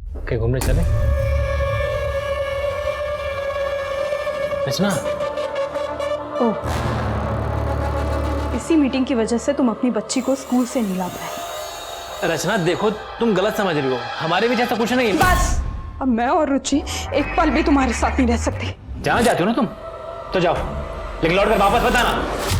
कहीं घूमने चले? रचना, ओह, इसी मीटिंग की वजह से तुम अपनी बच्ची को स्कूल से नहीं ला पाए। रचना देखो तुम गलत समझ रही हो, हमारे भी जैसा कुछ नहीं। बस, अब मैं और रुचि एक पल भी तुम्हारे साथ नहीं रह सकते। जहाँ जाती हो ना तुम तो जाओ, लेकिन लौट कर वापस बताना।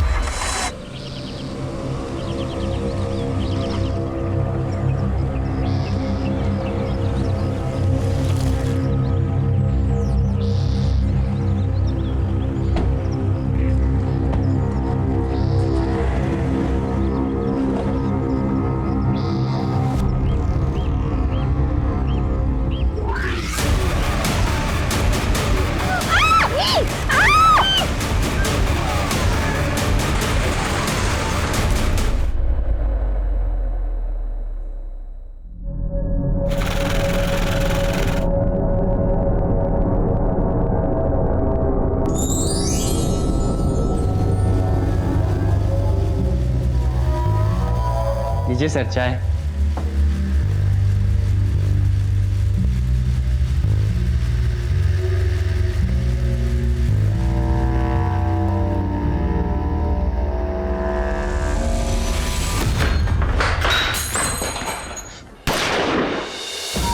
लीजिए सर चाय।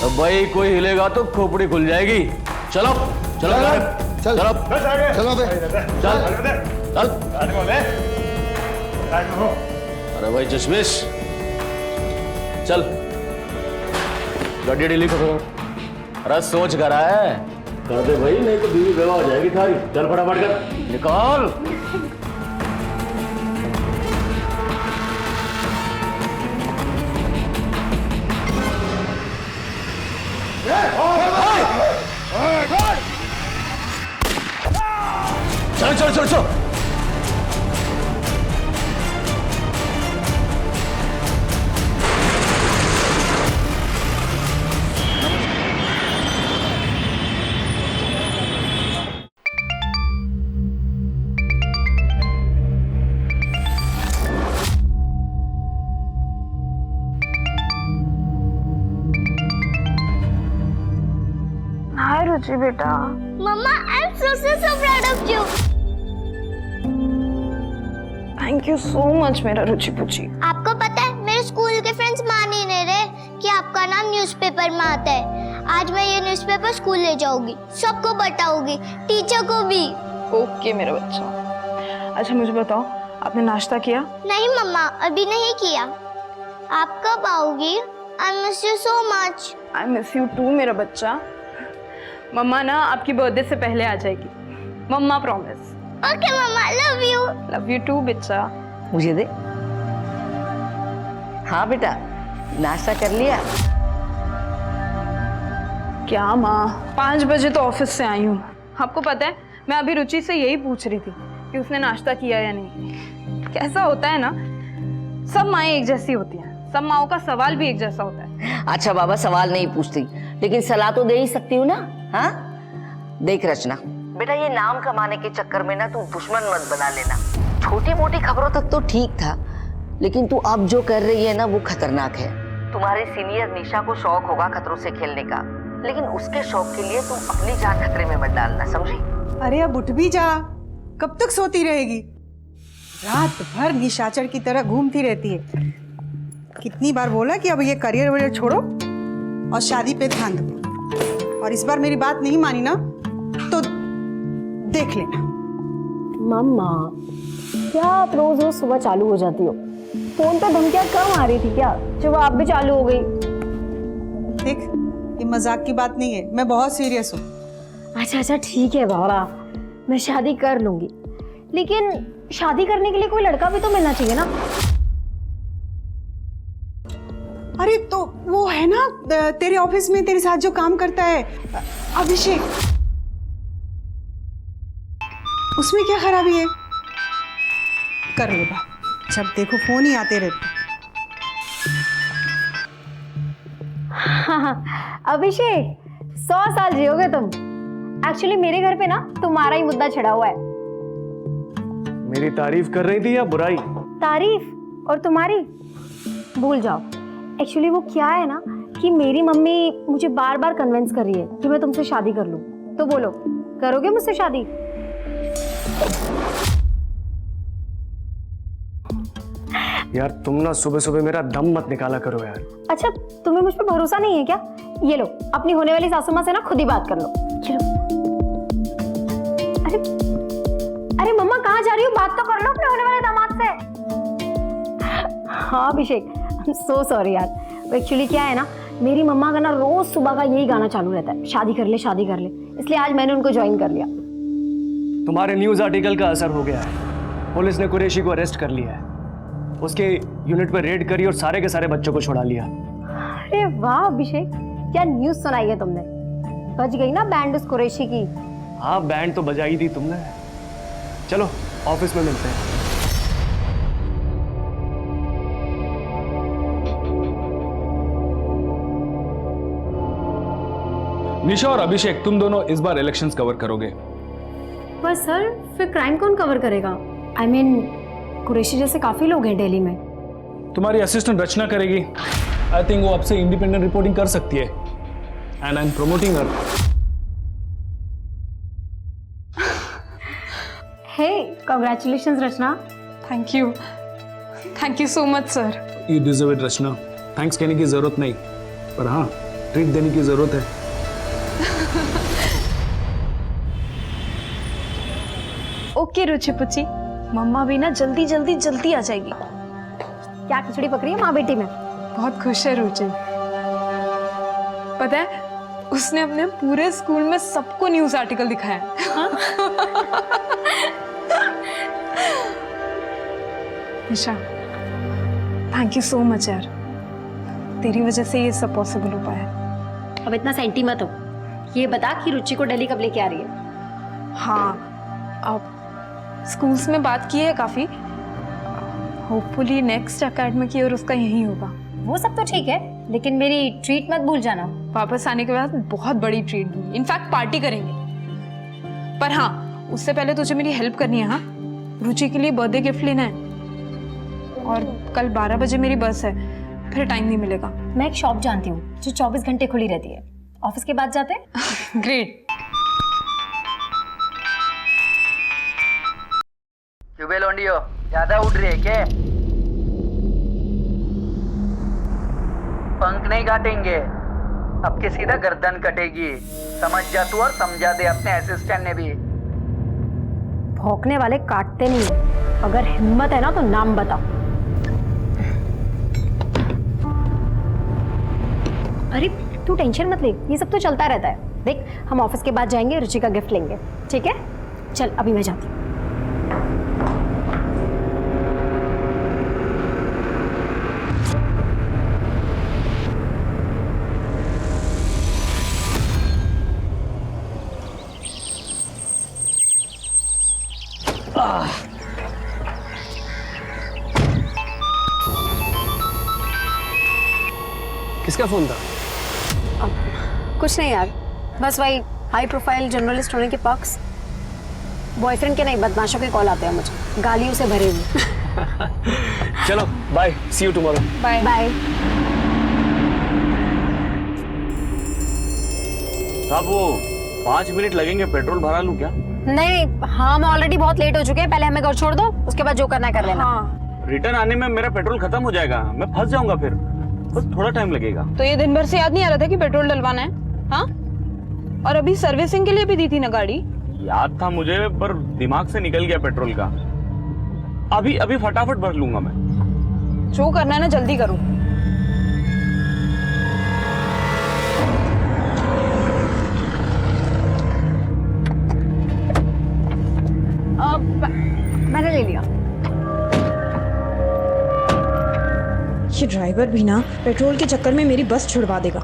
अब भाई कोई हिलेगा तो खोपड़ी खुल जाएगी। चलो चलो चल चलो चलो बे। चल चल। अरे भाई चश्मिश चल, गाड़ी ढीली करो। अरे सोच कर रहा है, कर दे भाई, नहीं तो बीवी बेवा हो जाएगी थारी। चल फटाफट कर निकाल। चलो चलो चलो चलो। हाय रुचि बेटा। Mamma, I am so proud of you. Thank you so much मेरा रुचि पुची। आपको पता है मेरे स्कूल के फ्रेंड्स मान ही नहीं रहे कि आपका नाम न्यूज़पेपर में आता है। आज मैं ये न्यूज़पेपर स्कूल ले जाऊंगी, सबको बताऊंगी, टीचर को भी। ओके मेरा बच्चा। अच्छा मुझे बताओ, आपने नाश्ता किया? नहीं मम्मा, अभी नहीं किया। आप कब आओगी? I miss you so much. I miss you too मेरा बच्चा। मम्मा ना आपकी बर्थडे से पहले आ जाएगी, mamma promise. Okay mamma, love you. Love you too बच्चा। मुझे दे। हाँ बेटा, नाश्ता कर लिया? क्या माँ, 5 बजे तो ऑफिस से आई हूँ। आपको पता है मैं अभी रुचि से यही पूछ रही थी कि उसने नाश्ता किया या नहीं। कैसा होता है ना, सब माएँ एक जैसी होती हैं, सब माओं का सवाल भी एक जैसा होता है। अच्छा बाबा, सवाल नहीं पूछती लेकिन सलाह तो दे ही सकती हूँ ना। हाँ देख रचना बेटा, ये नाम कमाने के चक्कर में ना तू दुश्मन मत बना लेना। छोटी मोटी खबरों तक तो ठीक था, लेकिन तू अब जो कर रही है ना वो खतरनाक है। तुम्हारे सीनियर निशा को शौक होगा खतरों से खेलने का, लेकिन उसके शौक के लिए तुम अपनी जान खतरे में मत डालना, समझी? अरे अब उठ भी जा, कब तक सोती रहेगी? रात भर निशाचर की तरह घूमती रहती है। कितनी बार बोला कि अब ये करियर वरियर छोड़ो और शादी पे ध्यान दो, और इस बार मेरी बात नहीं मानी ना तो देख लेना। मम्मा, क्या आप रोज रोज सुबह चालू हो जाती हो? फोन पे धमकियां कम आ रही थी क्या, जब आप भी चालू हो गई? देख, ये मजाक की बात नहीं है, मैं बहुत सीरियस हूँ। अच्छा अच्छा ठीक है बाबा, मैं शादी कर लूंगी, लेकिन शादी करने के लिए कोई लड़का भी तो मिलना चाहिए ना। अरे तो वो है ना तेरे ऑफिस में तेरे साथ जो काम करता है, अभिषेक, उसमें क्या खराबी है? कर लो बात, जब देखो फोन ही आते रहते। हाँ, अभिषेक 100 साल जियोगे तुम। एक्चुअली मेरे घर पे ना तुम्हारा ही मुद्दा छिड़ा हुआ है। मेरी तारीफ कर रही थी या बुराई? तारीफ और तुम्हारी भूल जाओ। एक्चुअली वो क्या है ना कि मेरी मम्मी मुझे बार बार कन्विंस कर रही है कि मैं तुमसे शादी कर लूं। तो बोलो, करोगे मुझसे शादी? यार तुम ना सुबह सुबह मेरा दम मत निकाला करो यार। अच्छा, तुम्हें मुझ पर भरोसा नहीं है क्या? ये लो, अपनी होने वाली सासू माँ से ना खुद ही बात कर लो। चलो। अरे अरे मम्मा, कहाँ जा रही हो? बात तो कर लो अपने होने वाले दामाद से। हाँ अभिषेक, आई एम सो सॉरी यार। एक्चुअली क्या है ना, मेरी मम्मा का ना रोज सुबह का यही गाना चालू रहता है, शादी कर ले शादी कर ले। इसलिए आज मैंने उनको ज्वाइन कर लिया। तुम्हारे न्यूज आर्टिकल का असर हो गया है। पुलिस ने कुरैशी को अरेस्ट कर लिया है, उसके यूनिट पर रेड करी और सारे के सारे बच्चों को छुड़ा लिया। अरे वाह अभिषेक, क्या न्यूज सुनाई है तुमने। बज गई ना बैंड उस कुरैशी की। हाँ, बैंड तो बजाई थी तुमने। चलो ऑफिस में मिलते हैं। निशा और अभिषेक, तुम दोनों इस बार इलेक्शंस कवर करोगे। पर सर, फिर क्राइम कौन कवर करेगा? आई मीन कुरैशी जैसे काफी लोग हैं दिल्ली में। तुम्हारी असिस्टेंट रचना करेगी। आई थिंक वो आपसे इंडिपेंडेंट रिपोर्टिंग कर सकती है। And I am promoting her. Hey, congratulations Rachna. Thank you so much sir. You deserve it Rachna. Thanks कहने की जरूरत नहीं, पर हाँ, ट्रीट देने की जरूरत है। ओके रुचि पुची, मम्मा भी ना जल्दी आ जाएगी। क्या खिचड़ी पकड़ी है माँ बेटी में? बहुत खुश है रुचि। पता है, उसने अपने पूरे स्कूल में सबको न्यूज आर्टिकल दिखाया। निशा, थैंक यू सो मच यार, तेरी वजह से ये सब पॉसिबल हो पाया। अब इतना सेंटी मत हो। ये बता कि रुचि को दिल्ली कब लेके आ रही है? हाँ, अब स्कूल्स में बात की है काफी। होपफुली नेक्स्ट एकेडमिक ईयर उसका यही होगा। वो सब तो ठीक है, लेकिन मेरी ट्रीट मत भूल जाना। वापस आने के बाद बहुत बड़ी ट्रीट दूंगी, इनफैक्ट पार्टी करेंगे। पर हाँ, उससे पहले तुझे मेरी हेल्प करनी है। हाँ, रुचि के लिए बर्थडे गिफ्ट लेना है और कल 12 बजे मेरी बस है, फिर टाइम नहीं मिलेगा। मैं एक शॉप जानती हूँ जो 24 घंटे खुली रहती है। ऑफिस के बाद जाते हैं। ग्रेट। क्यों लोंडियो, ज्यादा उड़ रही है क्या? पंख नहीं काटेंगे, अब के सीधा गर्दन कटेगी। समझ जा तू और समझा दे अपने असिस्टेंट ने भी। भौंकने वाले काटते नहीं है। अगर हिम्मत है ना तो नाम बता। अरे तू टेंशन मत ले, ये सब तो चलता रहता है। देख, हम ऑफिस के बाद जाएंगे, रुचि का गिफ्ट लेंगे, ठीक है? चल अभी मैं जाती हूँ। किसका फोन था? कुछ नहीं यार, बस वही हाई प्रोफाइल जर्नलिस्ट होने के पक्ष। बॉयफ्रेंड के नहीं, बदमाशों के कॉल आते हैं मुझे, गालियों से भरे हुए। चलो bye, see you tomorrow. Bye bye. साहब वो 5 मिनट लगेंगे, पेट्रोल भरा लूं क्या? नहीं, हाँ हम ऑलरेडी बहुत लेट हो चुके हैं। पहले हमें घर छोड़ दो, उसके बाद जो करना है कर लेना। हाँ, रिटर्न आने में मेरा पेट्रोल खत्म हो जाएगा, मैं फंस जाऊंगा, फिर बस थोड़ा टाइम लगेगा। तो ये दिन भर से याद नहीं आ रहा था कि पेट्रोल डलवाना है? हाँ, और अभी सर्विसिंग के लिए भी दी थी ना गाड़ी। याद था मुझे, पर दिमाग से निकल गया पेट्रोल का। अभी अभी फटाफट भर लूंगा मैं। जो करना है ना जल्दी करो। मैंने ले लिया। ये ड्राइवर भी ना पेट्रोल के चक्कर में मेरी बस छुड़वा देगा।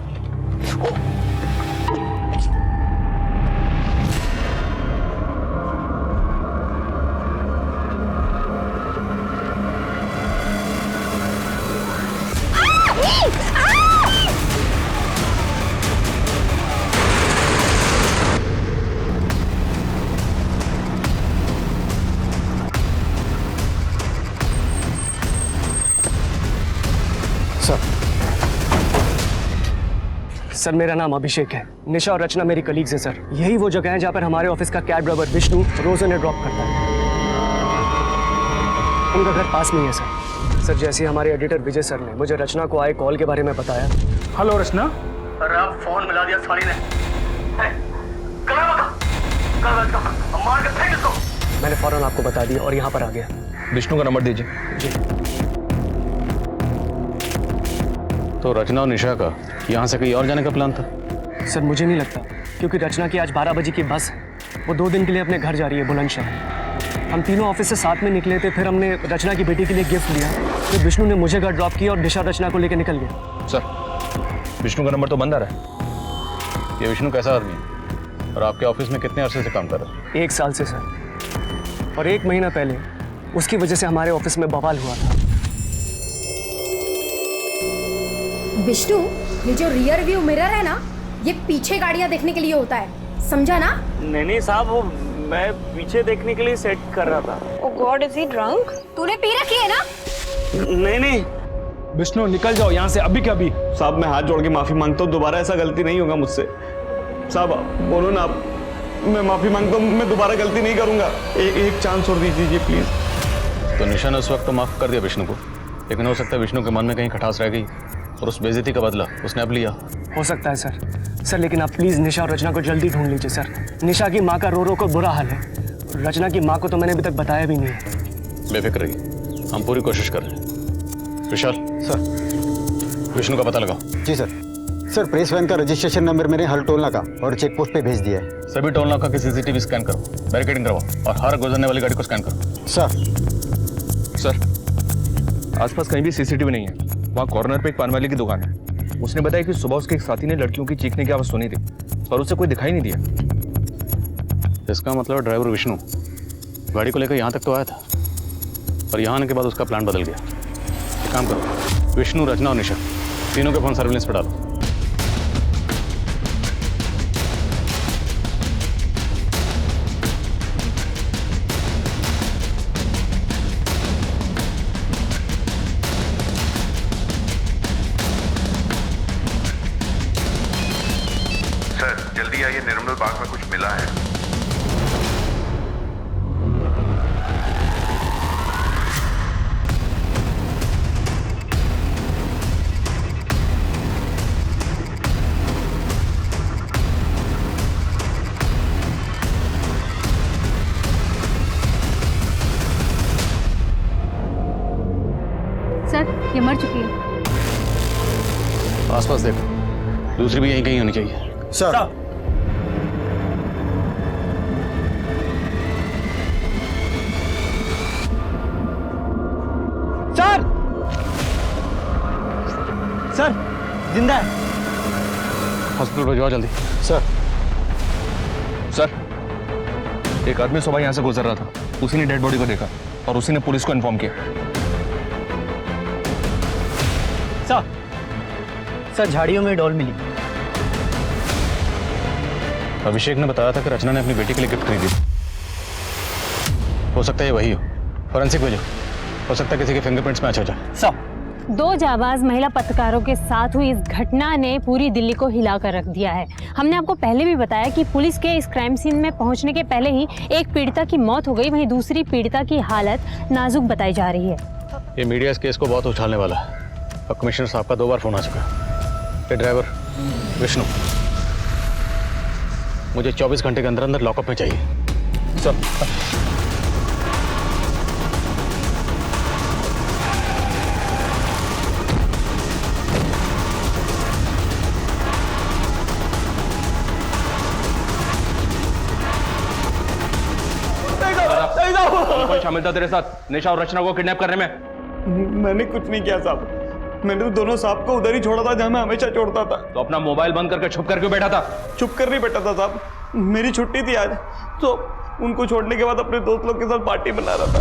सर मेरा नाम अभिषेक है। निशा और रचना मेरी कलीग्स हैं सर। यही वो जगह है जहाँ पर हमारे ऑफिस का कैब ड्राइवर विष्णु रोज उन्हें ड्रॉप करता है। उनका घर पास में ही है सर। सर जैसे हमारे एडिटर विजय सर ने मुझे रचना को आए कॉल के बारे में बताया। हेलो रचना। अरे आप फोन मिला दिया साली ने। मार के फेंक इसको। मैंने फौरन आपको बता दिया और यहाँ पर आ गया। विष्णु का नंबर दीजिए। जी। तो रचना और निशा का यहाँ से कहीं और जाने का प्लान था? सर मुझे नहीं लगता, क्योंकि रचना की आज 12 बजे की बस है। वो 2 दिन के लिए अपने घर जा रही है बुलंदशहर। हम तीनों ऑफिस से साथ में निकले थे, फिर हमने रचना की बेटी के लिए गिफ्ट लिया, फिर विष्णु ने मुझे घर ड्रॉप किया और निशा रचना को लेकर निकल गया। सर विष्णु का नंबर तो बंद आ रहा है। ये विष्णु कैसा आदमी है और आपके ऑफिस में कितने अरसे से काम कर रहा है? 1 साल से सर। और 1 महीना पहले उसकी वजह से हमारे ऑफिस में बवाल हुआ था। विष्णु, ये जो रियर व्यू मिरर है ना, ये पीछे गाड़ियां देखने के लिए होता है, समझा ना? नहीं साहब, वो मैं पीछे देखने के लिए सेट कर रहा था। Oh God, is he drunk? तूने पी रखी है ना? नहीं। विष्णु निकल जाओ यहाँ से अभी के अभी। साहब मैं हाथ जोड़ के माफी मांगता हूँ, दोबारा ऐसा गलती नहीं होगा मुझसे। साहब बोलो ना आप, मैं माफी मांगता हूँ, मैं दोबारा गलती नहीं करूंगा। एक चांस और दीजिए प्लीज। तो निशा ने उस वक्त तो माफ कर दिया विष्णु को, लेकिन हो सकता है विष्णु के मन में कहीं खटास रह गई और उस बेइज्जती का बदला उसने अब लिया। हो सकता है सर। लेकिन आप प्लीज निशा और रचना को जल्दी ढूंढ लीजिए सर। निशा की माँ का रो को बुरा हाल है। रचना की माँ को तो मैंने अभी तक बताया भी नहीं है। बेफिक्र रहिए, हम पूरी कोशिश कर रहे हैं। विशाल सर। विष्णु का पता लगाओ। जी सर। सर प्रेस वैन का रजिस्ट्रेशन नंबर मैंने हर टोल नाका और चेक पोस्ट पे भेज दिया है। सभी टोल नाका की सीसीटीवी स्कैन करो, बैरिकेडिंग करवाओ और हर गुजरने वाली गाड़ी को स्कैन करो। सर आसपास कहीं भी सीसीटीवी नहीं है। वहाँ कॉर्नर पे एक पान वाले की दुकान है। उसने बताया कि सुबह उसके एक साथी ने लड़कियों की चीखने की आवाज सुनी थी और उसे कोई दिखाई नहीं दिया। इसका मतलब ड्राइवर विष्णु गाड़ी को लेकर यहाँ तक तो आया था और यहाँ आने के बाद उसका प्लान बदल गया। एक काम करो, विष्णु, रचना और निशा तीनों के फोन सर्विलेंस पे डालो। जल्दी आइए, निर्मल बाग में कुछ मिला है। सर ये मर चुकी है। आसपास देखो, दूसरी भी यहीं कहीं होनी चाहिए। सर सर जिंदा है। हॉस्पिटल भिजवाओ जल्दी। सर एक आदमी सुबह यहाँ से गुजर रहा था, उसी ने डेड बॉडी को देखा और उसी ने पुलिस को इन्फॉर्म किया। सर झाड़ियों में डॉल मिली। अभिषेक ने बताया था कि रचना ने अपनी बेटी के लिए गिफ्ट खरीदी। हो सकता है ये वही हो। फॉरेंसिक भेजो, हो सकता है किसी के फिंगरप्रिंट्स मैच हो जाए। 2 जाबाज महिला पत्रकारों के साथ हुई इस घटना ने पूरी दिल्ली को हिला कर रख दिया है। हमने आपको पहले भी बताया कि पुलिस के इस क्राइम सीन में पहुंचने के पहले ही एक पीड़िता की मौत हो गई, वहीं दूसरी पीड़िता की हालत नाजुक बताई जा रही है। ये मीडिया इस केस को बहुत उछालने वाला है। अब कमिश्नर साहब का 2 बार फोन आ चुका है। ये ड्राइवर विष्णु मुझे 24 घंटे के अंदर अंदर लॉकअप में चाहिए। सर कौन शामिल था तेरे साथ निशा और रचना को किडनैप करने में? मैंने कुछ नहीं किया साहब। मैंने तो दोनों साहब को उधर ही छोड़ा था जहां मैं हमेशा छोड़ता था। तो अपना मोबाइल बंद करके छुप कर क्यों बैठा था? छुप कर नहीं बैठा था साहब, मेरी छुट्टी थी आज, तो उनको छोड़ने के बाद अपने दोस्त लोग के साथ पार्टी बना रहा था।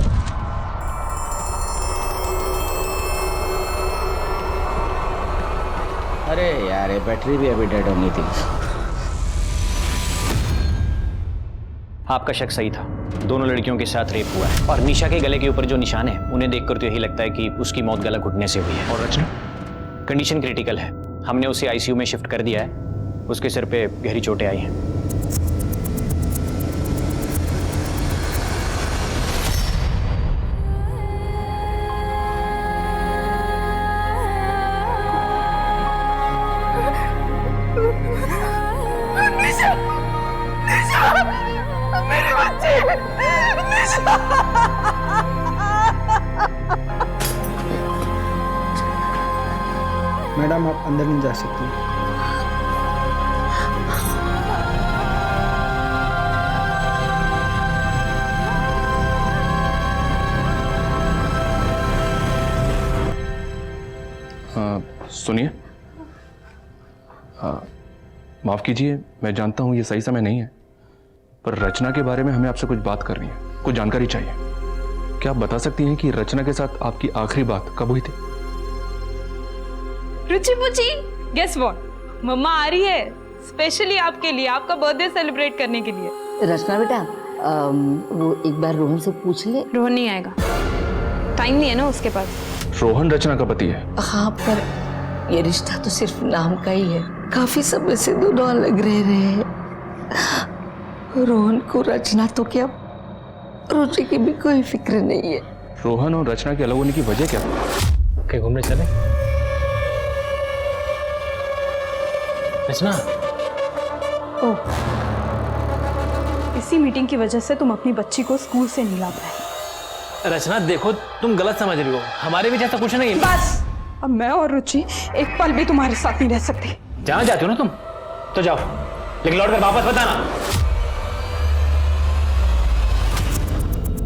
अरे यार ये बैटरी भी अभी डेड होनी थी। आपका शक सही था, दोनों लड़कियों के साथ रेप हुआ है और निशा के गले के ऊपर जो निशान है उन्हें देखकर तो यही लगता है कि उसकी मौत गला घुटने से हुई है। और रचना कंडीशन क्रिटिकल है, हमने उसे आईसीयू में शिफ्ट कर दिया है उसके सिर पे गहरी चोटें आई हैं। मैडम आप अंदर नहीं जा सकती। सुनिए, माफ कीजिए, मैं जानता हूं ये सही समय नहीं है, पर रचना के बारे में हमें आपसे कुछ बात करनी है, कुछ जानकारी चाहिए। क्या आप बता सकती हैं कि रचना के साथ आपकी आखिरी बात कब हुई थी? रुचि पुची, गेस व्हाट, मम्मा आ रही है स्पेशली आपके लिए, आपका बर्थडे सेलिब्रेट करने के लिए। रचना बेटा, वो एक बार रोहन से पूछ ले। रोहन नहीं आएगा, टाइम नहीं है ना उसके पास। रोहन रचना का पति है? हाँ, पर ये रिश्ता तो सिर्फ नाम का ही है। काफी समय से दोनों अलग रह रहे हैं। रोहन को रचना तो क्या, रुचि की भी कोई फिक्र नहीं है। रोहन और रचना के अलग होने की वजह क्या? कहीं घूमने चले? रचना, ओह, इसी मीटिंग की वजह से तुम अपनी बच्ची को स्कूल से नहीं ला पाए। रचना देखो, तुम गलत समझ रही हो, हमारे भी जैसा कुछ नहीं। बस, अब मैं और रुचि एक पल भी तुम्हारे साथ नहीं रह सकते। जहां जाती हो ना तुम, तो जाओ, लेकिन लौट कर वापस बताना।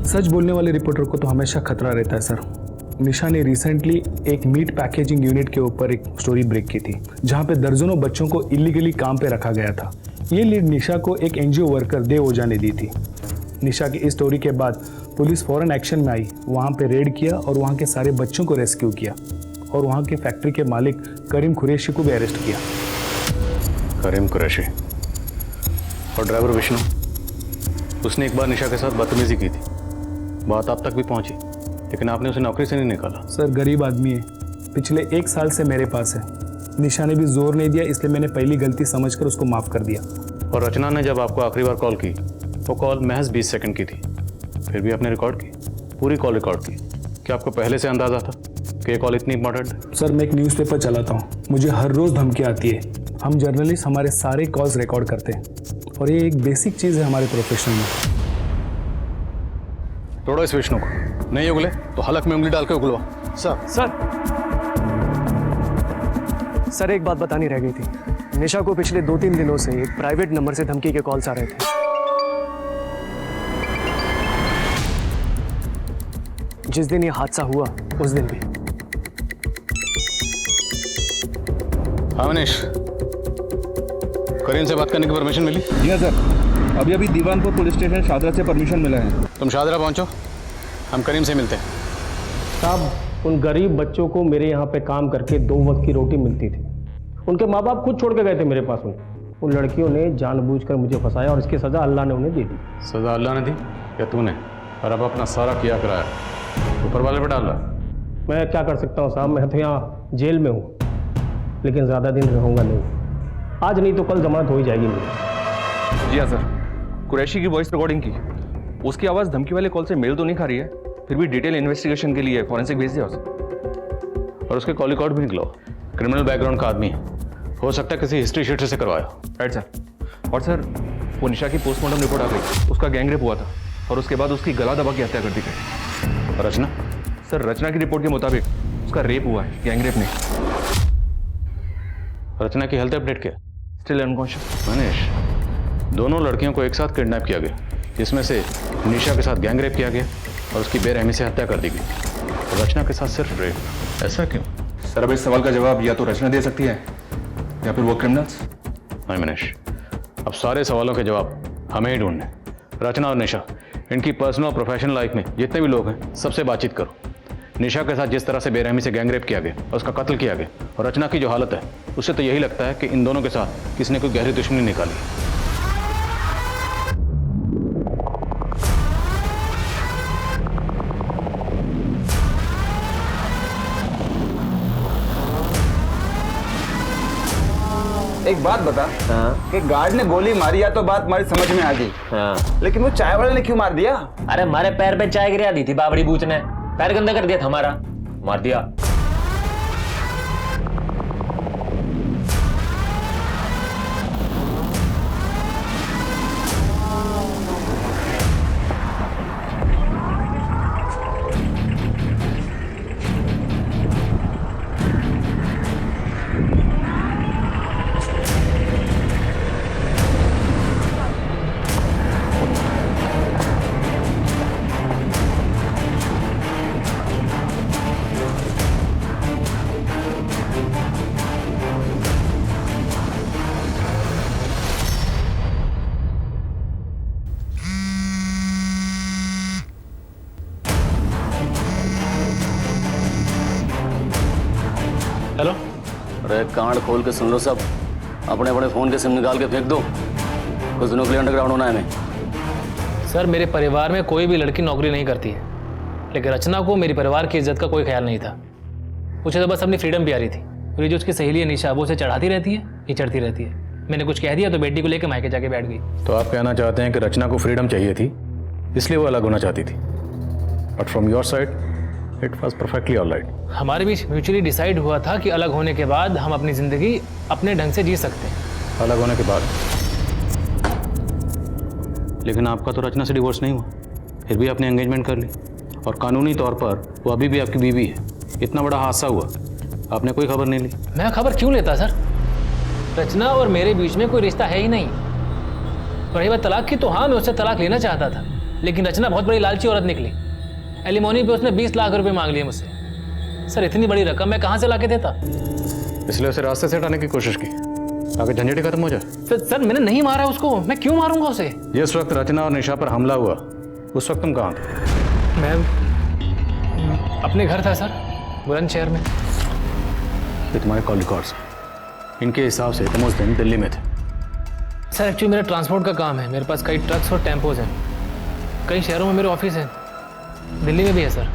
सच बोलने वाले रिपोर्टर को तो हमेशा खतरा रहता है सर। निशा ने रिसेंटली एक मीट पैकेजिंग यूनिट के ऊपर एक स्टोरी ब्रेक की थी, जहां पे दर्जनों बच्चों को इलीगली काम पे रखा गया था। ये लीड निशा को एक एनजीओ वर्कर देव ओझा ने दी थी। निशा की इस स्टोरी के बाद पुलिस फौरन एक्शन में आई, वहां पे रेड किया और वहां के सारे बच्चों को रेस्क्यू किया और वहां के फैक्ट्री के मालिक करीम कुरैशी को भी अरेस्ट किया। करीम कुरैशी और ड्राइवर विष्णु, उसने एक बार निशा के साथ बदतमीजी की थी, बात आप तक भी पहुंची, लेकिन आपने उसे नौकरी से नहीं निकाला। सर गरीब आदमी है, पिछले 1 साल से मेरे पास है। निशा ने भी जोर नहीं दिया, इसलिए मैंने पहली गलती समझकर उसको माफ कर दिया। और रचना ने जब आपको आखिरी बार कॉल की, वो कॉल महज 20 सेकंड की थी, फिर भी आपने रिकॉर्ड की, पूरी कॉल रिकॉर्ड की। क्या आपको पहले से अंदाजा था कि ये कॉल इतनी इंपॉर्टेंट है? सर मैं एक न्यूज़पेपर चलाता हूँ, मुझे हर रोज़ धमकी आती है। हम जर्नलिस्ट हमारे सारे कॉल्स रिकॉर्ड करते हैं और ये एक बेसिक चीज़ है हमारे प्रोफेशन में। तोड़ो इस विष्णु को, नहीं उगले तो हलक में उंगली डाल के उगलवा। सर एक बात बतानी रह गई थी। निशा को पिछले 2-3 दिनों से एक प्राइवेट नंबर से धमकी के कॉल्स आ रहे थे। जिस दिन ये हादसा हुआ उस दिन भी। हाँ मनीष, करीम से बात करने की परमिशन मिली? जी हाँ सर, अभी दीवानपुर पुलिस स्टेशन शादरा से परमिशन मिला है। तुम शादरा पहुंचो, हम करीम से मिलते हैं। साहब, उन गरीब बच्चों को मेरे यहाँ पे काम करके 2 वक्त की रोटी मिलती थी। उनके माँ बाप खुद छोड़ के गए थे मेरे पास। उन लड़कियों ने जानबूझकर मुझे फंसाया और इसकी सज़ा अल्लाह ने उन्हें दे दी। सज़ा अल्लाह ने दी या तूने? और अब अपना सारा किया कराया ऊपर वाले पे डाल रहा। मैं क्या कर सकता हूँ साहब, मैं तो यहाँ जेल में हूँ, लेकिन ज़्यादा दिन रहूँगा नहीं। आज नहीं तो कल जमानत हो ही जाएगी मेरी। जी हाँ सर, कुरैशी की वॉइस रिकॉर्डिंग की, उसकी आवाज़ धमकी वाले कॉल से मेल तो नहीं खा रही है, फिर भी डिटेल इन्वेस्टिगेशन के लिए फॉरेंसिक भेज दिया उसे। और उसके कॉल रिकॉर्ड भी निकलो, क्रिमिनल बैकग्राउंड का आदमी है, हो सकता है किसी हिस्ट्री शीट से करवाया। Right sir. और सर वो निशा की पोस्टमार्टम रिपोर्ट आ गई, उसका गैंगरेप हुआ था और उसके बाद उसकी गला दबा के हत्या कर दी गई। रचना? सर रचना की रिपोर्ट के मुताबिक उसका रेप हुआ है, गैंगरेप नहीं। रचना की हेल्थ अपडेट क्या? Still unconscious. मनीष, दोनों लड़कियों को एक साथ किडनैप किया गया, जिसमें से निशा के साथ गैंगरेप किया गया और उसकी बेरहमी से हत्या कर दी गई। रचना के साथ सिर्फ रेप, ऐसा क्यों? सर अब इस सवाल का जवाब या तो रचना दे सकती है या फिर वो क्रिमिनल्स। नहीं मनीष, अब सारे सवालों के जवाब हमें ही ढूंढने। रचना और निशा, इनकी पर्सनल और प्रोफेशनल लाइफ में जितने भी लोग हैं सबसे बातचीत करो। निशा के साथ जिस तरह से बेरहमी से गैंगरेप किया गया और उसका कत्ल किया गया, और रचना की जो हालत है, उससे तो यही लगता है कि इन दोनों के साथ किसी ने कोई गहरी दुश्मनी निकाली। एक बात बता कि गार्ड ने गोली मारी या तो बात हमारी समझ में आ गई, लेकिन वो चाय वाले ने क्यों मार दिया? अरे हमारे पैर पे चाय गिरा दी थी बाबड़ी बूच ने, पैर गंदा कर दिया था हमारा, मार दिया। हेलो। अरे कांड खोल के सुन लो सब, अपने अपने फोन के सिम निकाल के फेंक दो, कुछ दिनों के लिए अंडरग्राउंड होना है हमें। सर मेरे परिवार में कोई भी लड़की नौकरी नहीं करती है, लेकिन रचना को मेरी परिवार की इज्जत का कोई ख्याल नहीं था। उसे तो बस अपनी फ्रीडम प्यारी थी। और ये जो उसकी सहेली है निशा, वो उसे चढ़ाती रहती है, ये चढ़ती रहती है। मैंने कुछ कह दिया तो बेटी को लेकर मायके जाके बैठ गई। तो आप कहना चाहते हैं कि रचना को फ्रीडम चाहिए थी, इसलिए वो अलग होना चाहती थी, but from your side it was perfectly alright. हमारे बीच म्यूचुअली डिसाइड हुआ था कि अलग होने के बाद हम अपनी जिंदगी अपने ढंग से जी सकते हैं। अलग होने के बाद? लेकिन आपका तो रचना से डिवोर्स नहीं हुआ, फिर भी आपने एंगेजमेंट कर ली, और कानूनी तौर पर वो अभी भी आपकी बीवी है। इतना बड़ा हादसा हुआ, आपने कोई खबर नहीं ली। मैं खबर क्यों लेता सर? रचना और मेरे बीच में कोई रिश्ता है ही नहीं। रही बात तलाक की, तो हाँ मैं उससे तलाक लेना चाहता था, लेकिन रचना बहुत बड़ी लालची औरत निकली। एलिमोनी पे उसने 20 लाख रुपए मांग लिए मुझसे। सर इतनी बड़ी रकम मैं कहाँ से लाके देता? इसलिए उसे रास्ते से हटाने की कोशिश की ताकि झंझट खत्म हो जाए। सर मैंने नहीं मारा उसको, मैं क्यों मारूंगा उसे? जिस वक्त रचना और निशा पर हमला हुआ उस वक्त तुम कहाँ थे? मैं अपने घर था सर, बुलंदशहर में। ये तुम्हारे कॉल रिकॉर्ड्स, इनके हिसाब से तुम उस दिन दिल्ली में थे। सर एक्चुअली मेरा ट्रांसपोर्ट का काम है, मेरे पास कई ट्रक्स और टेम्पोज हैं, कई शहरों में मेरे ऑफिस हैं, दिल्ली में भी है सर।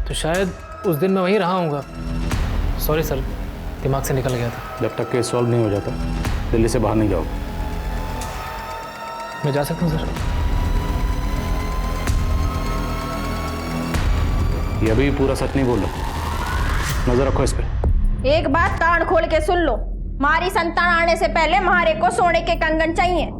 तो शायद उस दिन मैं वहीं रहा हूँगा। सॉरी सर, दिमाग से निकल गया था। जब तक केस सॉल्व नहीं हो जाता दिल्ली से बाहर नहीं जाओगे। मैं जा सकता हूँ सर? ये अभी पूरा सच नहीं बोल रहा, नजर रखो इस पे। एक बात कान खोल के सुन लो, हमारी संतान आने से पहले हमारे को सोने के कंगन चाहिए।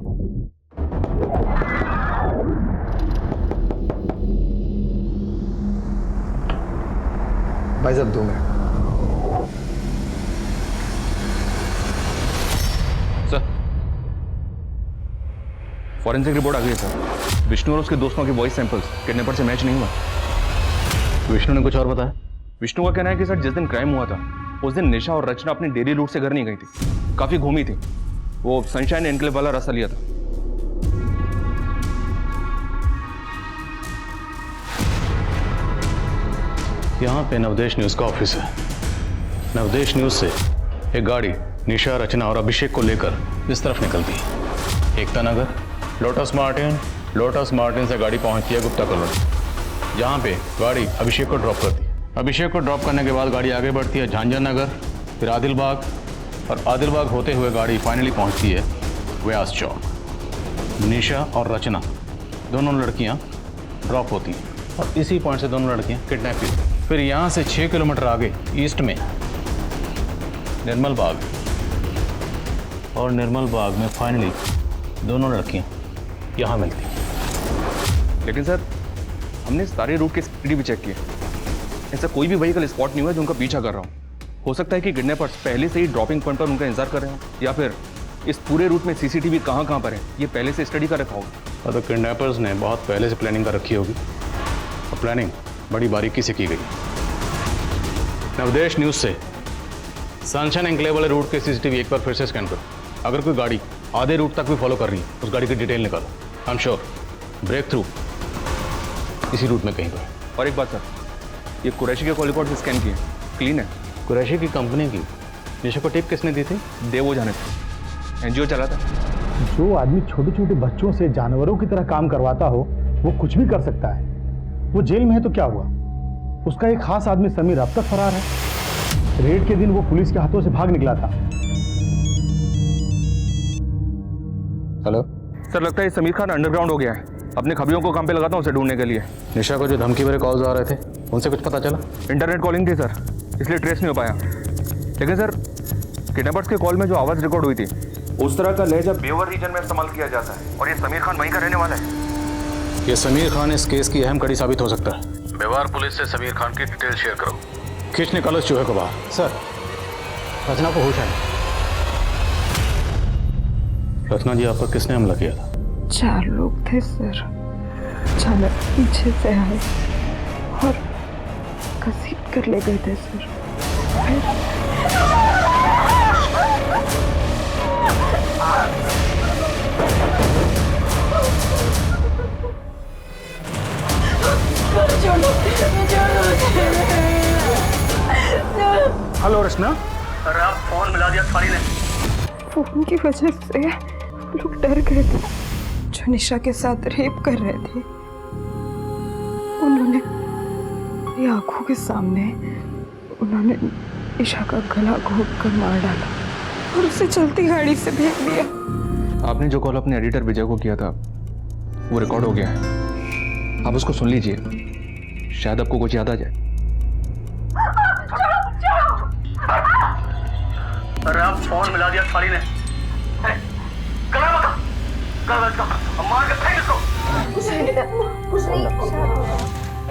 भाई साहब 2 मिनट। सर फॉरेंसिक रिपोर्ट आ गई है सर। विष्णु और उसके दोस्तों के वॉइस सैंपल्स किडनैपर से मैच नहीं हुआ। विष्णु ने कुछ और बताया? विष्णु का कहना है कि सर जिस दिन क्राइम हुआ था उस दिन निशा और रचना अपनी डेली रूट से घर नहीं गई थी, काफी घूमी थी। वो सनशाइन एनक्लेव वाला रास्ता लिया था। यहाँ पे नवदेश न्यूज का ऑफिस है। नवदेश न्यूज से एक गाड़ी निशा, रचना और अभिषेक को लेकर इस तरफ निकलती है। एकता नगर, लोटस मार्टिन से गाड़ी पहुंचती है गुप्ता कॉलोनी, जहाँ पे गाड़ी अभिषेक को ड्रॉप करती है। अभिषेक को ड्रॉप करने के बाद गाड़ी आगे बढ़ती है झांझर नगर, फिर आदिलबाग, और आदिलबाग होते हुए गाड़ी फाइनली पहुंचती है व्यास चौक। निशा और रचना दोनों लड़कियां ड्रॉप होती हैं, और इसी पॉइंट से दोनों लड़कियां किडनैप की। फिर यहाँ से 6 किलोमीटर आगे ईस्ट में निर्मल बाग, और निर्मल बाग में फाइनली दोनों लड़कियां यहाँ मिलती हैं। लेकिन सर हमने सारे रूट के सीसीटीवी भी चेक किए, ऐसा कोई भी व्हीकल स्पॉट नहीं हुआ जो उनका पीछा कर रहा हूँ। हो सकता है कि किडनैपर्स पहले से ही ड्रॉपिंग पॉइंट पर उनका इंतजार कर रहे हो, या फिर इस पूरे रूट में सीसीटीवी कहाँ पर है ये पहले से स्टडी कर रखा होगा। तो किडनैपर्स ने बहुत पहले से प्लानिंग कर रखी होगी, और प्लानिंग बड़ी बारीकी से की गई। नवदेश न्यूज से सनशाइन एनक्लेव वाले रूट के सीसीटीवी एक बार फिर से स्कैन करो। अगर कोई गाड़ी आधे रूट तक भी फॉलो कर रही है, उस गाड़ी की डिटेल निकालो। I am sure breakthrough इसी रूट में कहीं पर। और एक बात सर, ये कुरैशी के कॉल रिकॉर्ड स्कैन किए, क्लीन है। कुरैशी की कंपनी की निशा को टिप किसने दी थी? देवो जाने थे, एनजीओ चला था। जो आदमी छोटे छोटे बच्चों से जानवरों की तरह काम करवाता हो वो कुछ भी कर सकता है। वो जेल में है तो क्या हुआ, उसका एक खास आदमी समीर अब तक फरार है। रेड के दिन वो पुलिस के हाथों से भाग निकला था। हेलो सर, लगता है समीर खान अंडरग्राउंड हो गया है। अपने खबरियों को काम पे लगाता हूँ उसे ढूंढने के लिए। निशा को जो धमकी भरे कॉल्स आ रहे थे उनसे कुछ पता चला? इंटरनेट कॉलिंग थी सर, इसलिए ट्रेस नहीं हो पाया। लेकिन सर, किडनैपर्स के कॉल में जो आवाज़ रिकॉर्ड हुई थी उस तरह का लहजा बेवर रीजन में इस्तेमाल किया जाता है, और ये समीर खान वहीं का रहने वाला है। ये समीर खान इस केस की अहम कड़ी साबित हो सकता है। बेवार पुलिस से समीर खान की डिटेल शेयर करो। खींच निकालो इस चूहे को बाहर। सर, रचना को होश है। रचना जी, आप पर किसने हमला किया था? 4 लोग थे सर। अचानक पीछे से आए और घसीट कर ले गए थे सर। हेलो रचना। अरे आप फोन मिला दिया थाली ने। फोन की वजह से लोग डर गए थे। जो निशा के साथ रेप कर रहे थे उन्होंने ये आंखों के सामने उन्होंने निशा का गला घोट कर मार डाला और उसे चलती गाड़ी से फेंक दिया। आपने जो कॉल अपने एडिटर विजय को किया था वो रिकॉर्ड हो गया है, आप उसको सुन लीजिए, शायद आपको कुछ याद आ जाए। अरे आप फोन मिला दिया थाली ने। मार के फेंक इसको।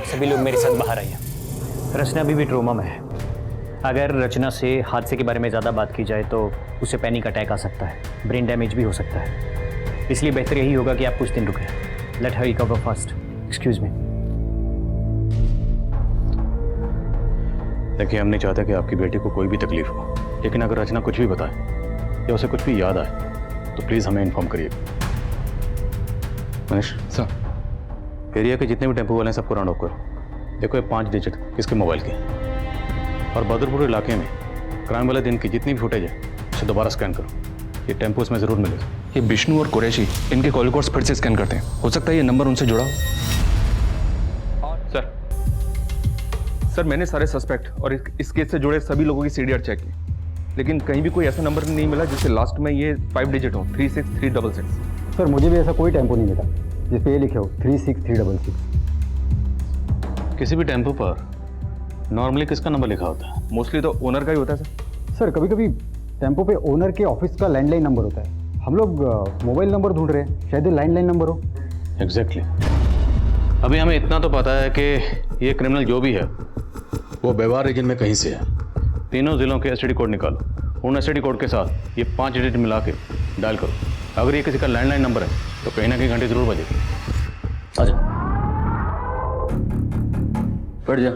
सभी लोग मेरे साथ बाहर आइए। रचना अभी भी ट्रोमा में है। अगर रचना से हादसे के बारे में ज़्यादा बात की जाए तो उसे पैनिक अटैक आ सकता है, ब्रेन डैमेज भी हो सकता है। इसलिए बेहतर यही होगा कि आप कुछ दिन रुकें। Let her recover first. Excuse me. देखिए, हम नहीं चाहते कि आपकी बेटी को कोई भी तकलीफ हो, लेकिन अगर रचना कुछ भी बताए या उसे कुछ भी याद आए तो प्लीज़ हमें इन्फॉर्म करिए। मनीष सर, एरिया के जितने भी टेम्पो वाले हैं सबको राउंड ऑफ करो। देखो, ये 5 डिजिट किसके मोबाइल के, और बदरपुर इलाके में क्राइम वाले दिन की जितनी भी फुटेज है उसे दोबारा स्कैन करो। ये टेम्पो इसमें ज़रूर मिलेगा। ये विष्णु और कुरैशी इनके कॉल रिकॉर्ड्स फिर से स्कैन करते हैं, हो सकता है ये नंबर उनसे जुड़ा हो। सर, मैंने सारे सस्पेक्ट और इस केस से जुड़े सभी लोगों की सीडीआर चेक की, लेकिन कहीं भी कोई ऐसा नंबर नहीं मिला जिससे लास्ट में ये 5 डिजिट हो, 36366। सर, मुझे भी ऐसा कोई टेम्पो नहीं मिला जिस पे ये लिखे हो 36366। किसी भी टेम्पो पर नॉर्मली किसका नंबर लिखा होता है? मोस्टली तो ओनर का ही होता है सर, कभी कभी टेम्पो पे ओनर के ऑफिस का लैंडलाइन नंबर होता है। हम लोग मोबाइल नंबर ढूंढ रहे हैं, शायद लैंडलाइन नंबर हो। एग्जैक्टली। अभी हमें इतना तो पता है कि ये क्रिमिनल जो भी है वो बेवार रीजन में कहीं से है। तीनों जिलों के एसटीडी कोड निकालो। उन एसटीडी कोड के साथ ये 5 डिजिट मिला के डायल करो। अगर ये किसी का लैंडलाइन नंबर है तो कहीं ना कहीं घंटे जरूर बजेगी। आजा, बैठ जा।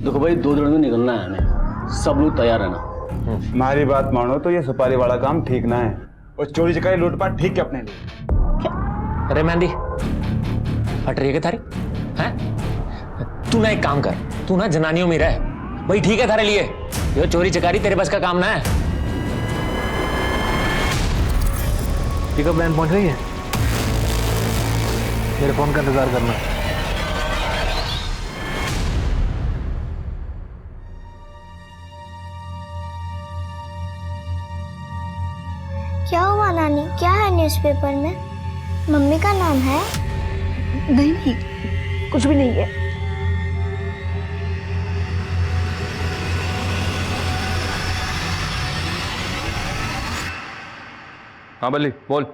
देखो भाई, 2 दिन में निकलना है हमें, सब लोग तैयार है ना? हमारी बात मानो तो ये सुपारी वाला काम ठीक ना है, और चोरी चकारी लूटपाट ठीक है अपने लिए। अरे मेहंदी, हट रही है क्या थारी? हैं? तू ना एक काम कर, तू ना जनानियों में रह भाई, ठीक है थारे लिए। ये चोरी चकारी तेरे बस का काम ना है। पिकअप वैन पहुंच रही है, मेरे फोन का इंतजार करना। क्या हुआ नानी? क्या है न्यूज़पेपर में? मम्मी का नाम है? नहीं, कुछ भी नहीं है। हाँ बल्ली, बोल।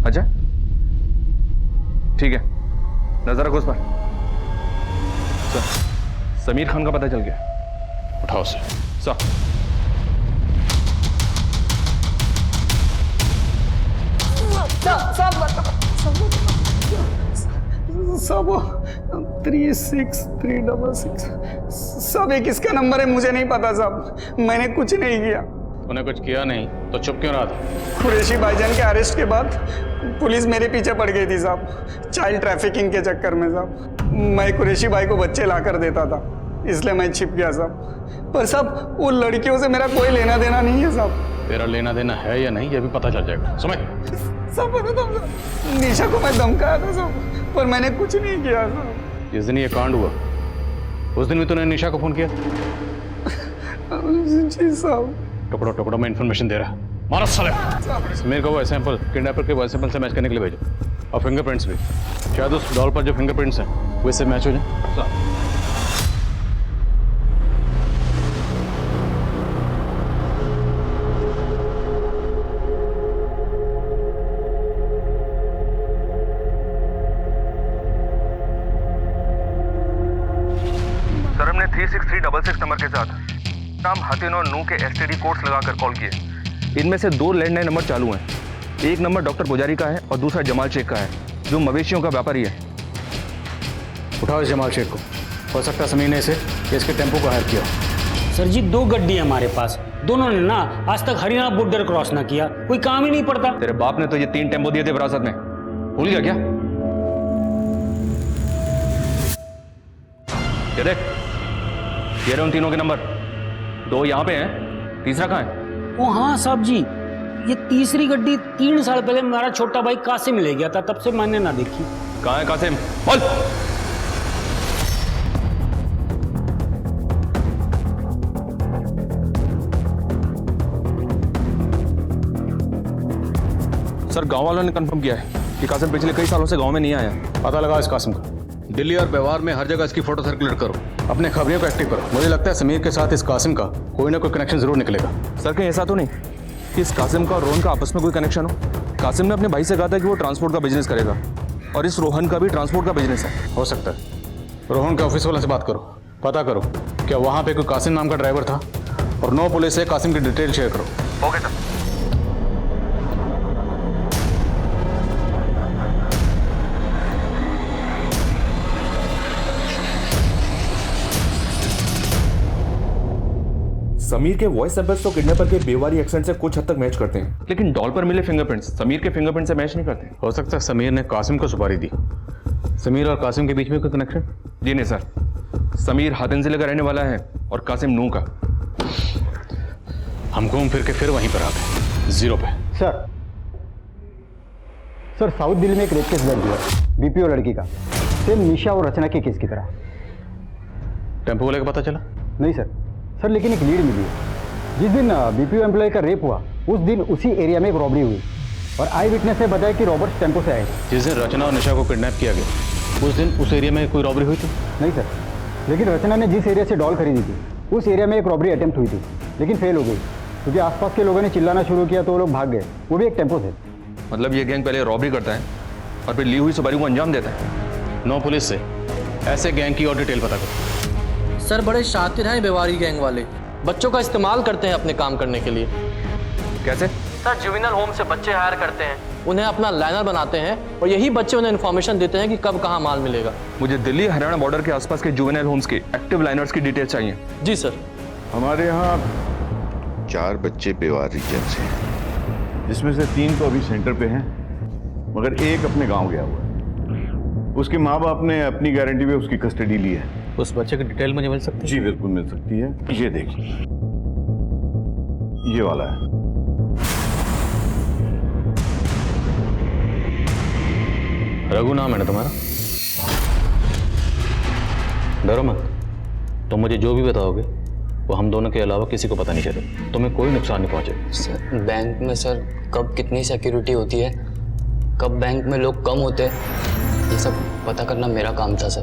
अच्छा, ठीक है, नजर रखो उस पर। समीर खान का पता चल गया, उठाओ उसे। सब 36366 सब एक किसका नंबर है मुझे नहीं पता साहब, मैंने कुछ नहीं किया। तूने कुछ किया नहीं तो चुप क्यों रहा था? कुरैशी भाईजान के अरेस्ट के बाद पुलिस मेरे पीछे पड़ गई थी साहब, चाइल्ड ट्रैफिकिंग के चक्कर में साहब। मैं कुरैशी भाई को बच्चे ला कर देता था, इसलिए मैं छिप गया साहब। पर साहब, वो लड़कियों से मेरा कोई लेना देना नहीं है साहब। तेरा लेना देना है या नहीं ये भी पता चल जाएगा, समझ? सब पता था, निशा को मैं धमकाया था साहब, पर मैंने कुछ नहीं किया साहब। जिस दिन ये कांड हुआ उस दिन भी तूने निशा को फोन किया? जी साहब। टुकड़ों टुकड़ों में इन्फॉर्मेशन दे रहा है। मारो साले। समीर को वो सैंपल किडनैपर के वॉइस सैंपल से मैच करने के लिए भेजो और फिंगरप्रिंट्स भी। शायद उस डॉल पर जो फिंगरप्रिंट्स हैं वो इससे मैच हो जाए। सर हमने 36366 नंबर के साथ नाम हतिन और नू के एसटीडी कोड्स लगाकर कॉल किए। इनमें से 2 लैंडलाइन नंबर चालू हैं। एक नंबर डॉक्टर पुजारी का है और दूसरा जमाल शेख का है, जो मवेशियों का व्यापारी है। उठाओ इस जमाल शेख को। हो सकता है समीर ने इसे इसके टेम्पो को हायर किया। सर जी 2 गड्डी है हमारे पास, दोनों ने ना आज तक हरियाणा बॉर्डर क्रॉस ना किया, कोई काम ही नहीं पड़ता। तेरे बाप ने तो ये 3 टेम्पो दिए थे विरासत में, भूल गया क्या? ये देख, ये रहे उन तीनों के नंबर। 2 यहाँ पे हैं, तीसरा कहाँ है? ओ हाँ साहब जी, ये तीसरी गड्डी 3 साल पहले मेरा छोटा भाई कासिम ले गया था, तब से मैंने ना देखी। कहाँ है कासिम? बोल। सर गांव वालों ने कंफर्म किया है कि कासिम पिछले कई सालों से गांव में नहीं आया। पता लगा इस कासिम का। दिल्ली और व्यवहार में हर जगह इसकी फोटो सर्कुलेट करो, अपने खबरियों को एक्टिव करो। मुझे लगता है समीर के साथ इस कासिम का कोई ना कोई कनेक्शन जरूर निकलेगा। सर कहीं ऐसा तो नहीं कि इस कासिम का और रोहन का आपस में कोई कनेक्शन हो? कासिम ने अपने भाई से कहा था कि वो ट्रांसपोर्ट का बिजनेस करेगा और इस रोहन का भी ट्रांसपोर्ट का बिजनेस है। हो सकता है। रोहन के ऑफिस वाले से बात करो, पता करो क्या वहाँ पे कोई कासिम नाम का ड्राइवर था, और 9 पुलिस से कासिम की डिटेल शेयर करो। Okay sir. समीर के वॉइस सैंपल्स तो किडनैपर के बेवारी एक्सेंट से कुछ हद तक मैच करते हैं, लेकिन डॉल पर मिले फिंगरप्रिंट्स समीर के फिंगरप्रिंट से मैच नहीं करते। हो सकता है समीर ने कासिम को सुपारी दी। समीर और कासिम के बीच में कोई कनेक्शन? जी नहीं सर, समीर हातिन जिले का रहने वाला है और कासिम नू का। हम घूम फिर के फिर वहीं पर आ गए, 0 पे। सर साउथ दिल्ली में एक रेप केस दर्ज हुआ, बीपीओ लड़की का, सेम निशा और रचना के केस की तरह। टेम्पो वाले का पता चला? नहीं सर, लेकिन एक लीड मिली है। जिस दिन बीपीओ एम्प्लॉय का रेप हुआ उस दिन उसी एरिया में एक रॉबरी हुई, और आई विटनेस ने बताया कि रॉबर्ट्स टेम्पो से आए। जिस दिन रचना और निशा को किडनैप किया गया उस दिन उस एरिया में कोई रॉबरी हुई थी? नहीं सर, लेकिन रचना ने जिस एरिया से डॉल खरीदी थी उस एरिया में एक रॉबरी अटेम्प्ट हुई थी, लेकिन फेल हो गई क्योंकि आसपास के लोगों ने चिल्लाना शुरू किया तो वो लोग भाग गए, वो भी एक टेम्पो से। मतलब ये गैंग पहले रॉबरी करता है और फिर ली हुई सुपारी को अंजाम देता है। 9 पुलिस से ऐसे गैंग की और डिटेल पता करो। सर बड़े शातिर हैं बेवारी गैंग वाले, बच्चों का इस्तेमाल करते हैं अपने काम करने के लिए। कैसे? सर जुवेनाइल होम से बच्चे हायर करते हैं, उन्हें अपना लाइनर बनाते हैं और यही बच्चे उन्हें इन्फॉर्मेशन देते हैं कि कब कहाँ माल मिलेगा। मुझे दिल्ली हरियाणा बॉर्डर के आसपास के जुवेनाइल होम्स के एक्टिव लाइनर्स की डिटेल चाहिए। जी सर। हमारे यहाँ 4 बच्चे बेवार रीजन से हैं, जिसमें से 3 तो अभी सेंटर पे हैं, मगर एक अपने गांव गया हुआ है। उसके माँ बाप ने अपनी गारंटी पे उसकी कस्टडी ली है। उस बच्चे की डिटेल मुझे मिल सकती है? जी बिल्कुल मिल सकती है। ये देखिए, ये वाला है। रघु नाम है ना तुम्हारा? डरो मत, तुम मुझे जो भी बताओगे वो हम दोनों के अलावा किसी को पता नहीं चले, तुम्हें कोई नुकसान नहीं पहुंचे। सर बैंक में सर कब कितनी सिक्योरिटी होती है, कब बैंक में लोग कम होते हैं, ये सब पता करना मेरा काम था सर।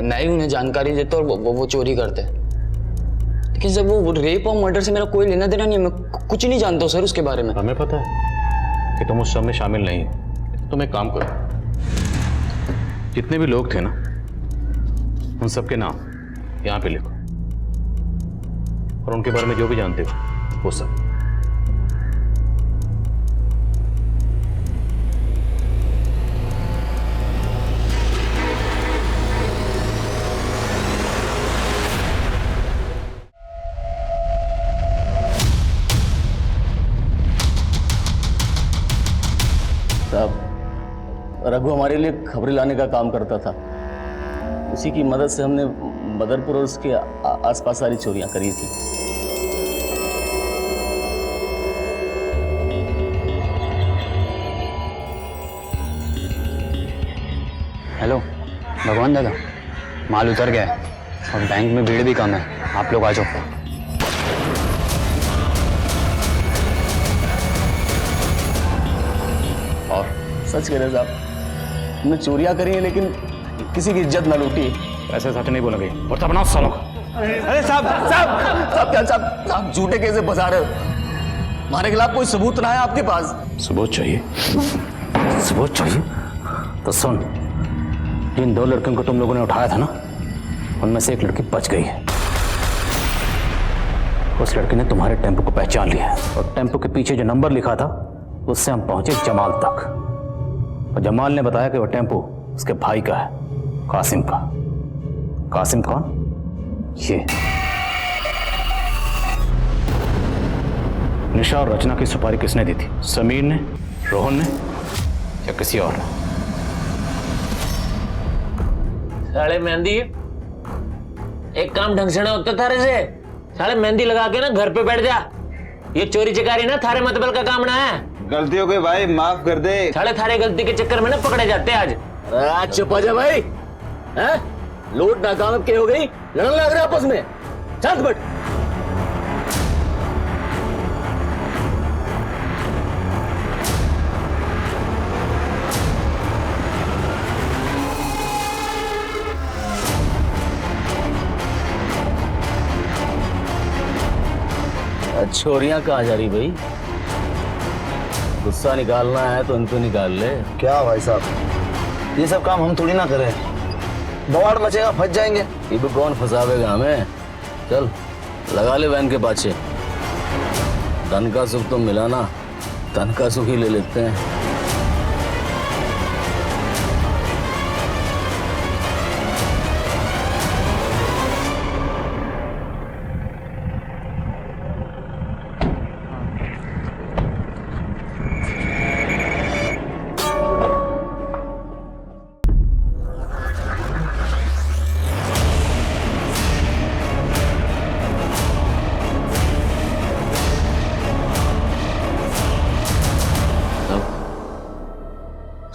मैं ही उन्हें जानकारी देता और वो चोरी करते। लेकिन सर वो रेप और मर्डर से मेरा कोई लेना देना नहीं है, मैं कुछ नहीं जानता हूँ सर उसके बारे में। हमें पता है कि तुम उस सब में शामिल नहीं हो। तुम एक काम करो, जितने भी लोग थे ना उन सबके नाम यहाँ पे लिखो और उनके बारे में जो भी जानते हो वो सब। साहब रघु हमारे लिए खबरें लाने का काम करता था, उसी की मदद से हमने बदरपुर और उसके आसपास सारी चोरियां करी थी। हेलो भगवान दादा, माल उतर गया है और बैंक में भीड़ भी कम है, आप लोग आ जाओ। सच कह रहे साहब, हमने चोरियां करी हैं लेकिन किसी की इज्जत ना लूटी। ऐसे सच नहीं बोलेंगे और तब ना सालों का। अरे साहब साहब साहब क्या साहब साहब झूठे कैसे बता रहे हो? हमारे खिलाफ कोई सबूत ना है आपके पास? सबूत चाहिए? सबूत चाहिए तो सुन, जिन 2 लड़कियों को तुम लोगों ने उठाया था ना, उनमें से एक लड़की बच गई है। उस लड़की ने तुम्हारे टेम्पो को पहचान लिया है और टेम्पो के पीछे जो नंबर लिखा था उससे हम पहुंचे जमाल तक, और जमाल ने बताया कि वह टेम्पो उसके भाई का है, कासिम का। कासिम कौन? ये निशा और रचना की सुपारी किसने दी थी? समीर ने, रोहन ने या किसी और ने? साले मेहंदी, एक काम ढंग से ना होता थारे से। साले मेहंदी लगा के ना घर पे बैठ जा। ये चोरी चकारी ना थारे मतबल का काम ना है। गलती हो गई भाई, माफ कर दे। साले थारे गलती के चक्कर में ना पकड़े जाते आज। आज चुप जा भाई, हैं? लूट नाकाम के हो गई, लड़ने लग रहे आपस में। शांत बैठ। छोरियां कहाँ जा रही भाई? गुस्सा निकालना है तो इनको निकाल ले। क्या भाई साहब, ये सब काम हम थोड़ी ना करें, बवाड़ मचेगा, फंस जाएंगे। ये भी कौन फंसावेगा हमें? चल लगा ले वैन के पाछे। धन का सुख तो मिला ना, धन का सुख ही ले लेते हैं।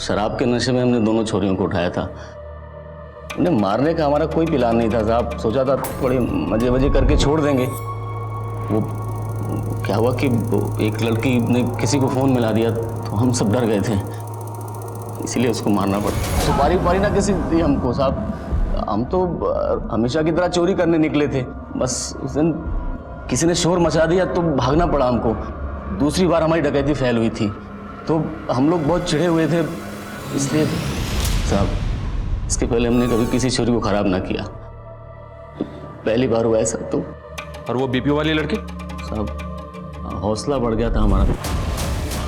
शराब के नशे में हमने दोनों छोरियों को उठाया था। उन्हें मारने का हमारा कोई प्लान नहीं था साहब। सोचा था थोड़ी मजे मजे करके छोड़ देंगे। वो क्या हुआ कि एक लड़की ने किसी को फोन मिला दिया तो हम सब डर गए थे, इसीलिए उसको मारना पड़ा। सुपारी उपारी ना किसी दी हमको साहब, हम तो हमेशा की तरह चोरी करने निकले थे। बस उस दिन किसी ने शोर मचा दिया तो भागना पड़ा हमको। दूसरी बार हमारी डकैती फैल हुई थी तो हम लोग बहुत चिढ़े हुए थे, इसलिए साहब इसके पहले हमने कभी किसी छोरी को खराब ना किया, पहली बार हुआ ऐसा। तो और वो बीपीओ वाली लड़की साहब, हौसला बढ़ गया था हमारा।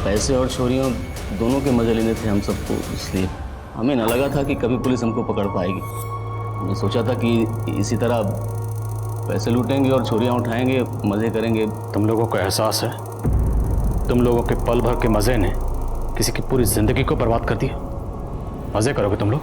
पैसे और छोरियों दोनों के मजे लेने थे हम सबको, इसलिए हमें न लगा था कि कभी पुलिस हमको पकड़ पाएगी। हमने सोचा था कि इसी तरह पैसे लूटेंगे और छोरियां उठाएंगे, मजे करेंगे। तुम लोगों को एहसास है तुम लोगों के पल भर के मजे ने किसी की पूरी जिंदगी को बर्बाद कर दिया? मजे करोगे तुम लोग?